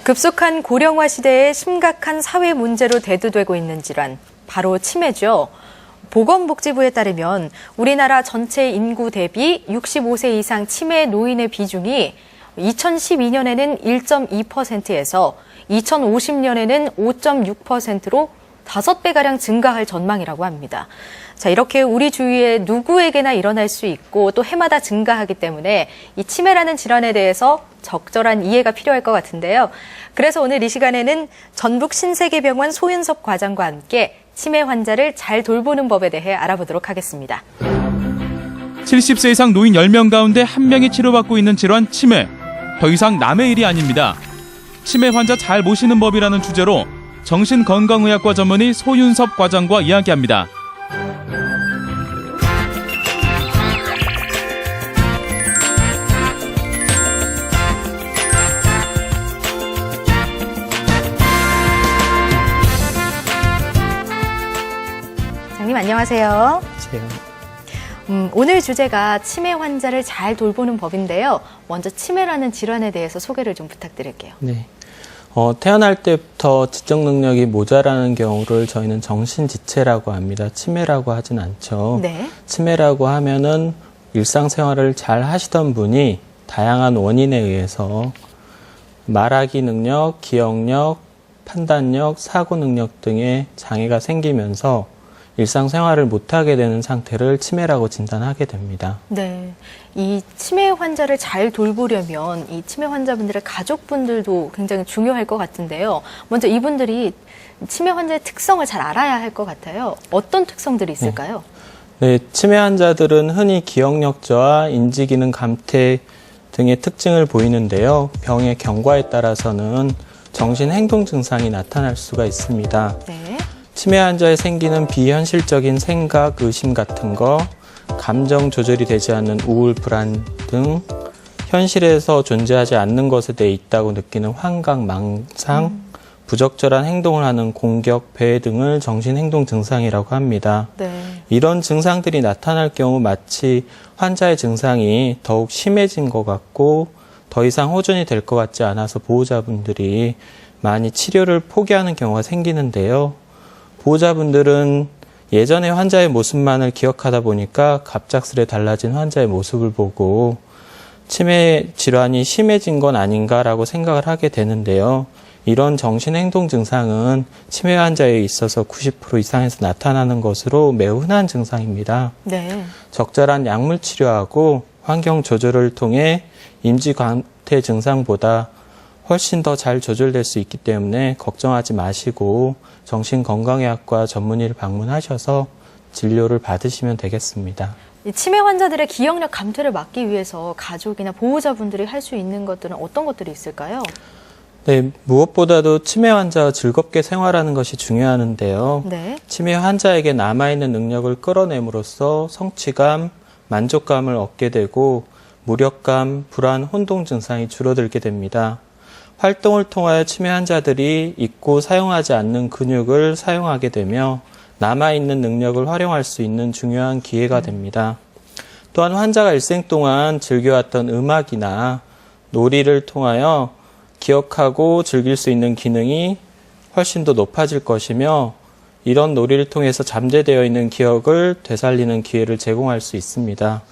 급속한 고령화 시대에 심각한 사회 문제로 대두되고 있는 질환, 바로 치매죠. 보건복지부에 따르면 우리나라 전체 인구 대비 65세 이상 치매 노인의 비중이 2012년에는 1.2%에서 2050년에는 5.6%로 5배가량 증가할 전망이라고 합니다. 자, 이렇게 우리 주위에 누구에게나 일어날 수 있고 또 해마다 증가하기 때문에 이 치매라는 질환에 대해서 적절한 이해가 필요할 것 같은데요. 그래서 오늘 이 시간에는 전북 신세계병원 소윤섭 과장과 함께 치매 환자를 잘 돌보는 법에 대해 알아보도록 하겠습니다. 70세 이상 노인 10명 가운데 1명이 치료받고 있는 질환 치매. 더 이상 남의 일이 아닙니다. 치매 환자 잘 모시는 법이라는 주제로 정신건강의학과 전문의 소윤섭 과장과 이야기합니다. 장님 안녕하세요. 오늘 주제가 치매 환자를 잘 돌보는 법인데요. 먼저 치매라는 질환에 대해서 소개를 좀 부탁드릴게요. 네. 태어날 때부터 지적 능력이 모자라는 경우를 저희는 정신지체라고 합니다. 치매라고 하진 않죠. 네. 치매라고 하면은 일상생활을 잘 하시던 분이 다양한 원인에 의해서 말하기 능력, 기억력, 판단력, 사고 능력 등의 장애가 생기면서 일상생활을 못하게 되는 상태를 치매라고 진단하게 됩니다. 네, 이 치매 환자를 잘 돌보려면 이 치매 환자분들의 가족분들도 굉장히 중요할 것 같은데요. 먼저 이분들이 치매 환자의 특성을 잘 알아야 할 것 같아요. 어떤 특성들이 있을까요? 네, 치매 환자들은 흔히 기억력 저하, 인지기능 감퇴 등의 특징을 보이는데요. 병의 경과에 따라서는 정신행동 증상이 나타날 수가 있습니다. 네. 치매 환자에 생기는 비현실적인 생각, 의심 같은 거, 감정 조절이 되지 않는 우울, 불안 등 현실에서 존재하지 않는 것에 대해 있다고 느끼는 환각, 망상, 부적절한 행동을 하는 공격, 배회 등을 정신행동 증상이라고 합니다. 네. 이런 증상들이 나타날 경우 마치 환자의 증상이 더욱 심해진 것 같고 더 이상 호전이 될 것 같지 않아서 보호자분들이 많이 치료를 포기하는 경우가 생기는데요. 보호자분들은 예전의 환자의 모습만을 기억하다 보니까 갑작스레 달라진 환자의 모습을 보고 치매 질환이 심해진 건 아닌가라고 생각을 하게 되는데요. 이런 정신행동 증상은 치매 환자에 있어서 90% 이상에서 나타나는 것으로 매우 흔한 증상입니다. 네. 적절한 약물 치료하고 환경 조절을 통해 임시 감퇴 증상보다 훨씬 더 잘 조절될 수 있기 때문에 걱정하지 마시고 정신건강의학과 전문의를 방문하셔서 진료를 받으시면 되겠습니다. 이 치매 환자들의 기억력 감퇴를 막기 위해서 가족이나 보호자분들이 할 수 있는 것들은 어떤 것들이 있을까요? 네, 무엇보다도 치매 환자와 즐겁게 생활하는 것이 중요한데요. 네. 치매 환자에게 남아있는 능력을 끌어냄으로써 성취감, 만족감을 얻게 되고 무력감, 불안, 혼동 증상이 줄어들게 됩니다. 활동을 통하여 치매 환자들이 잊고 사용하지 않는 근육을 사용하게 되며 남아있는 능력을 활용할 수 있는 중요한 기회가 됩니다. 또한 환자가 일생 동안 즐겨왔던 음악이나 놀이를 통하여 기억하고 즐길 수 있는 기능이 훨씬 더 높아질 것이며 이런 놀이를 통해서 잠재되어 있는 기억을 되살리는 기회를 제공할 수 있습니다.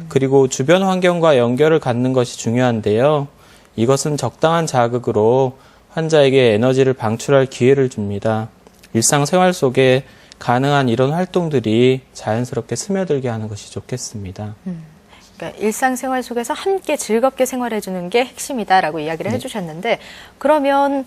그리고 주변 환경과 연결을 갖는 것이 중요한데요. 이것은 적당한 자극으로 환자에게 에너지를 방출할 기회를 줍니다. 일상생활 속에 가능한 이런 활동들이 자연스럽게 스며들게 하는 것이 좋겠습니다. 그러니까 일상생활 속에서 함께 즐겁게 생활해주는 게 핵심이다라고 이야기를 해주셨는데 그러면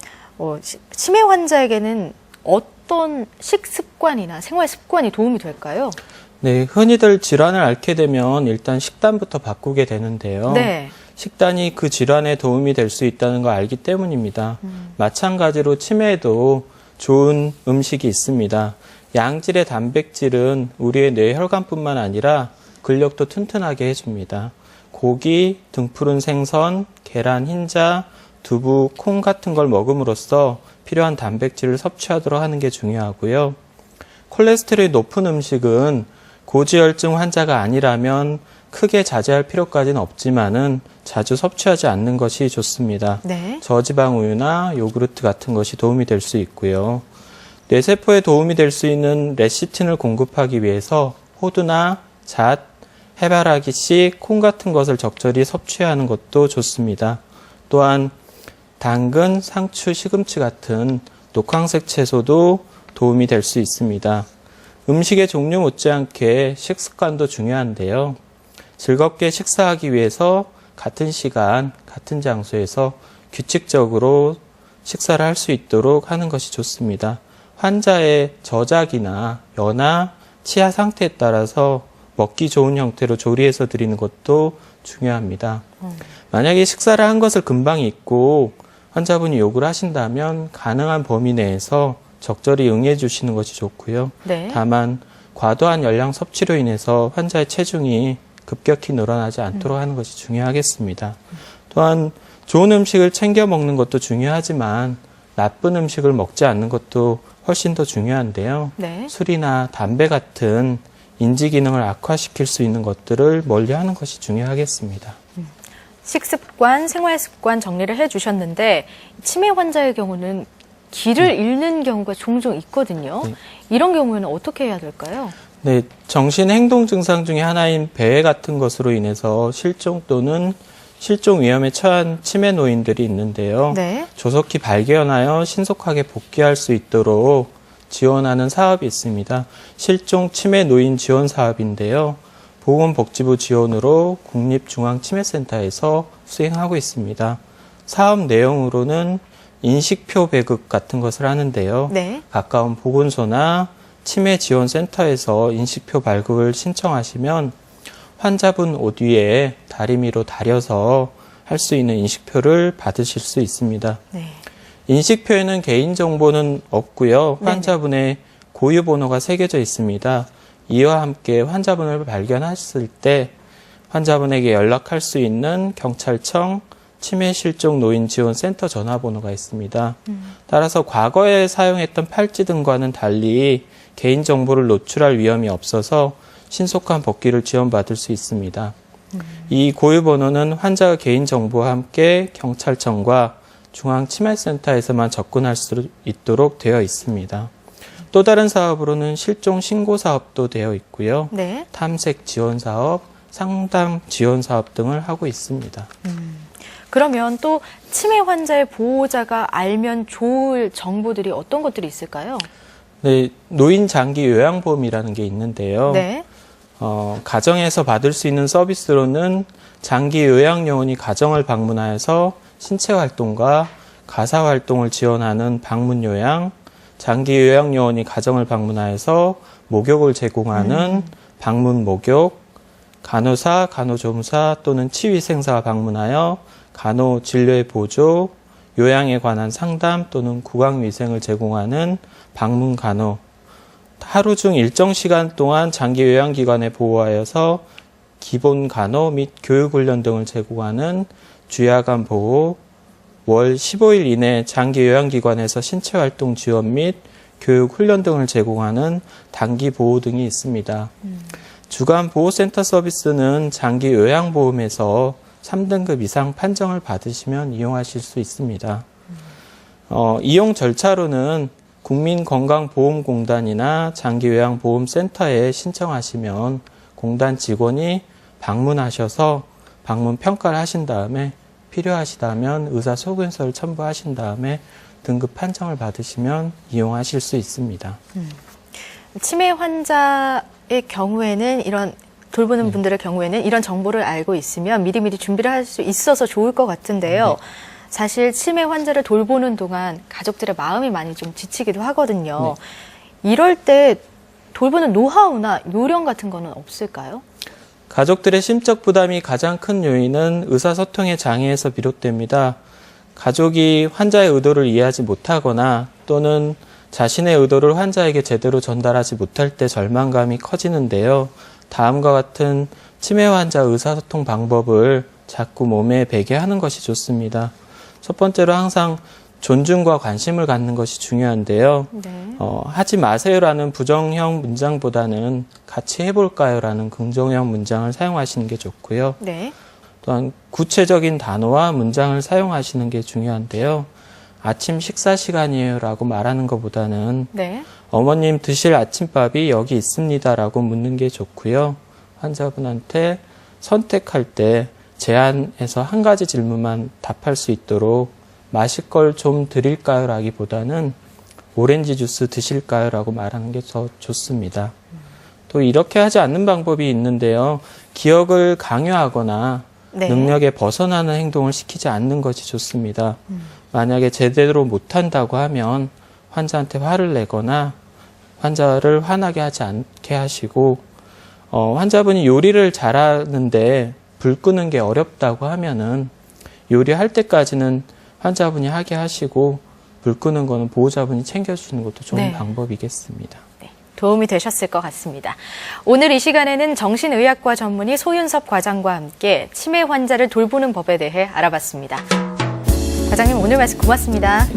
치매 환자에게는 어떤 식습관이나 생활 습관이 도움이 될까요? 네, 흔히들 질환을 앓게 되면 일단 식단부터 바꾸게 되는데요. 네. 식단이 그 질환에 도움이 될 수 있다는 걸 알기 때문입니다. 마찬가지로 치매에도 좋은 음식이 있습니다. 양질의 단백질은 우리의 뇌혈관뿐만 아니라 근력도 튼튼하게 해줍니다. 고기, 등푸른 생선, 계란, 흰자, 두부, 콩 같은 걸 먹음으로써 필요한 단백질을 섭취하도록 하는 게 중요하고요. 콜레스테롤이 높은 음식은 고지혈증 환자가 아니라면 크게 자제할 필요까지는 없지만은 자주 섭취하지 않는 것이 좋습니다. 네. 저지방 우유나 요구르트 같은 것이 도움이 될 수 있고요. 뇌세포에 도움이 될 수 있는 레시틴을 공급하기 위해서 호두나 잣, 해바라기 씨, 콩 같은 것을 적절히 섭취하는 것도 좋습니다. 또한 당근, 상추, 시금치 같은 녹황색 채소도 도움이 될 수 있습니다. 음식의 종류 못지않게 식습관도 중요한데요. 즐겁게 식사하기 위해서 같은 시간, 같은 장소에서 규칙적으로 식사를 할 수 있도록 하는 것이 좋습니다. 환자의 저작이나 연하, 치아 상태에 따라서 먹기 좋은 형태로 조리해서 드리는 것도 중요합니다. 만약에 식사를 한 것을 금방 잊고 환자분이 요구를 하신다면 가능한 범위 내에서 적절히 응해 주시는 것이 좋고요. 네. 다만 과도한 열량 섭취로 인해서 환자의 체중이 급격히 늘어나지 않도록 하는 것이 중요하겠습니다. 또한 좋은 음식을 챙겨 먹는 것도 중요하지만 나쁜 음식을 먹지 않는 것도 훨씬 더 중요한데요. 네. 술이나 담배 같은 인지 기능을 악화시킬 수 있는 것들을 멀리하는 것이 중요하겠습니다. 식습관, 생활습관 정리를 해주셨는데 치매 환자의 경우는 길을 잃는 경우가 종종 있거든요. 네. 이런 경우에는 어떻게 해야 될까요? 네, 정신행동 증상 중에 하나인 배회 같은 것으로 인해서 실종 또는 실종 위험에 처한 치매 노인들이 있는데요. 네. 조속히 발견하여 신속하게 복귀할 수 있도록 지원하는 사업이 있습니다. 실종 치매 노인 지원 사업인데요. 보건복지부 지원으로 국립중앙치매센터에서 수행하고 있습니다. 사업 내용으로는 인식표 배급 같은 것을 하는데요. 네. 가까운 보건소나 치매지원센터에서 인식표 발급을 신청하시면 환자분 옷 위에 다리미로 다려서 할 수 있는 인식표를 받으실 수 있습니다. 네. 인식표에는 개인정보는 없고요. 네네. 환자분의 고유번호가 새겨져 있습니다. 이와 함께 환자분을 발견하셨을 때 환자분에게 연락할 수 있는 경찰청 치매실종노인지원센터 전화번호가 있습니다. 따라서 과거에 사용했던 팔찌 등과는 달리 개인정보를 노출할 위험이 없어서 신속한 복귀를 지원받을 수 있습니다. 이 고유번호는 환자의 개인정보와 함께 경찰청과 중앙치매센터에서만 접근할 수 있도록 되어 있습니다. 또 다른 사업으로는 실종 신고 사업도 되어 있고요. 네. 탐색 지원 사업, 상담 지원 사업 등을 하고 있습니다. 그러면 또 치매 환자의 보호자가 알면 좋을 정보들이 어떤 것들이 있을까요? 네, 노인 장기 요양보험이라는 게 있는데요. 네. 가정에서 받을 수 있는 서비스로는 장기 요양요원이 가정을 방문하여서 신체 활동과 가사 활동을 지원하는 방문 요양, 장기 요양요원이 가정을 방문하여서 목욕을 제공하는 방문 목욕, 간호사, 간호조무사 또는 치위생사가 방문하여 간호 진료의 보조, 요양에 관한 상담 또는 구강위생을 제공하는 방문 간호, 하루 중 일정 시간 동안 장기 요양기관에 보호하여서 기본 간호 및 교육훈련 등을 제공하는 주야간 보호, 월 15일 이내 장기 요양기관에서 신체활동 지원 및 교육훈련 등을 제공하는 단기 보호 등이 있습니다. 주간 보호센터 서비스는 장기 요양보험에서 3등급 이상 판정을 받으시면 이용하실 수 있습니다. 이용 절차로는 국민건강보험공단이나 장기요양보험센터에 신청하시면 공단 직원이 방문하셔서 방문 평가를 하신 다음에 필요하시다면 의사소견서를 첨부하신 다음에 등급 판정을 받으시면 이용하실 수 있습니다. 치매 환자의 경우에는 돌보는 분들의 경우에는 이런 정보를 알고 있으면 미리미리 준비를 할 수 있어서 좋을 것 같은데요. 사실 치매 환자를 돌보는 동안 가족들의 마음이 많이 좀 지치기도 하거든요. 이럴 때 돌보는 노하우나 요령 같은 거는 없을까요? 가족들의 심적 부담이 가장 큰 요인은 의사소통의 장애에서 비롯됩니다. 가족이 환자의 의도를 이해하지 못하거나 또는 자신의 의도를 환자에게 제대로 전달하지 못할 때 절망감이 커지는데요. 다음과 같은 치매 환자 의사소통 방법을 자꾸 몸에 배게 하는 것이 좋습니다. 첫 번째로 항상 존중과 관심을 갖는 것이 중요한데요. 네. 하지 마세요라는 부정형 문장보다는 같이 해볼까요라는 긍정형 문장을 사용하시는 게 좋고요. 네. 또한 구체적인 단어와 문장을 사용하시는 게 중요한데요. 아침 식사 시간이에요라고 말하는 것보다는 네. 어머님 드실 아침밥이 여기 있습니다라고 묻는 게 좋고요. 환자분한테 선택할 때 제한해서 한 가지 질문만 답할 수 있도록 마실 걸 좀 드릴까요? 라기보다는 오렌지 주스 드실까요? 라고 말하는 게 더 좋습니다. 또 이렇게 하지 않는 방법이 있는데요. 기억을 강요하거나 네. 능력에 벗어나는 행동을 시키지 않는 것이 좋습니다. 만약에 제대로 못한다고 하면 환자한테 화를 내거나 환자를 화나게 하지 않게 하시고 환자분이 요리를 잘하는데 불 끄는 게 어렵다고 하면은 요리할 때까지는 환자분이 하게 하시고 불 끄는 거는 보호자분이 챙겨주시는 것도 좋은 네. 방법이겠습니다. 네, 도움이 되셨을 것 같습니다. 오늘 이 시간에는 정신의학과 전문의 소윤섭 과장과 함께 치매 환자를 돌보는 법에 대해 알아봤습니다. 과장님, 오늘 말씀 고맙습니다.